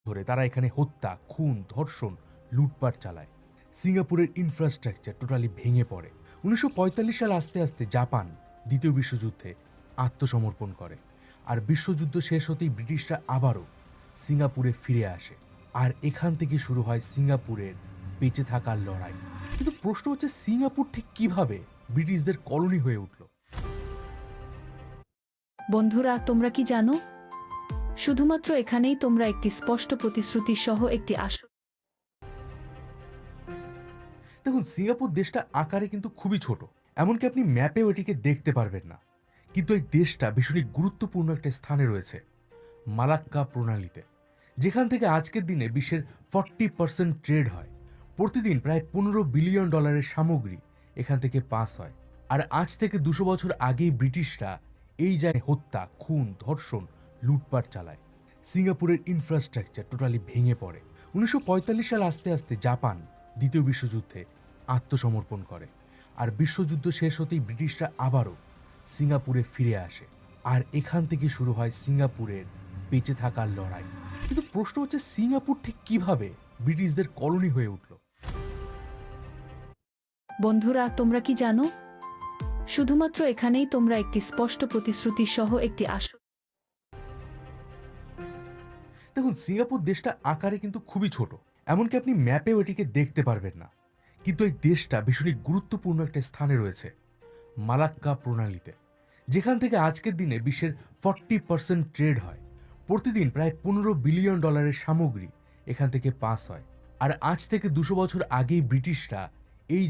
ধরে তারা এখানে হত্যা, খুন, ধর্ষণ, লুটপাট চালায়। সিঙ্গাপুরের ইনফ্রাস্ট্রাকচার টোটালি ভেঙে পড়ে। 1945 সাল আস্তে আস্তে জাপান দ্বিতীয় বিশ্বযুদ্ধে আত্মসমর্পণ করে। আর বিশ্বযুদ্ধ শেষ হতেই ব্রিটিশরা আবারও সিঙ্গাপুরে ফিরে আসে। আর এখান থেকে শুরু হয় সিঙ্গাপুরের বেঁচে থাকার লড়াই। কিন্তু প্রশ্ন হচ্ছে, সিঙ্গাপুর ঠিক কিভাবে ব্রিটিশদের কলোনি হয়ে উঠল? বন্ধুরা, তোমরা কি জানো? শুধুমাত্র এখানেই তোমরা একটি স্পষ্ট প্রতিশ্রুতি সহ একটি দেখুন, সিঙ্গাপুর দেশটা আকারে কিন্তু খুবই ছোট, এমনকি আপনি ম্যাপেও এটিকে দেখতে পারবেন না। কিন্তু এই দেশটা ভীষণই গুরুত্বপূর্ণ একটা স্থানে রয়েছে, মালাক্কা প্রণালীতে, যেখান থেকে আজকের দিনে বিশ্বের 40% ট্রেড হয়। প্রতিদিন প্রায় $15 বিলিয়ন সামগ্রী এখান থেকে পাস হয়। আর আজ থেকে 200 বছর আগেই ব্রিটিশরা এই জায়গায় হত্যা, খুন, ধর্ষণ, লুটপাট চালায়। সিঙ্গাপুরের ইনফ্রাস্ট্রাকচার টোটালি ভেঙে পড়ে। 1945 সাল আস্তে আস্তে জাপান দ্বিতীয় বিশ্বযুদ্ধে আত্মসমর্পণ করে। আর বিশ্বযুদ্ধ শেষ হতেই ব্রিটিশরা আবারও সিঙ্গাপুরে ফিরে আসে। আর এখান থেকে শুরু হয় সিঙ্গাপুরের বেঁচে থাকার লড়াই। কিন্তু প্রশ্ন হচ্ছে, সিঙ্গাপুর ঠিক কিভাবে ব্রিটিশদের কলোনি হয়ে উঠল? বন্ধুরা, তোমরা কি জানো? শুধুমাত্র এখানেই তোমরা একটি স্পষ্ট প্রতিশ্রুতি সহ একটি দেখুন, সিঙ্গাপুর দেশটা আকারে কিন্তু খুবই ছোট, এমনকি আপনি ম্যাপেও এটিকে দেখতে পারবেন না। কিন্তু এই দেশটা ভীষণই গুরুত্বপূর্ণ একটা স্থানে রয়েছে, মালাক্কা প্রণালীতে, যেখান থেকে আজকের দিনে বিশ্বের 40% ট্রেড হয়। প্রতিদিন প্রায় $15 বিলিয়ন সামগ্রী এখান থেকে পাস হয়। আর আজ থেকে 200 বছর আগেই ব্রিটিশরা এই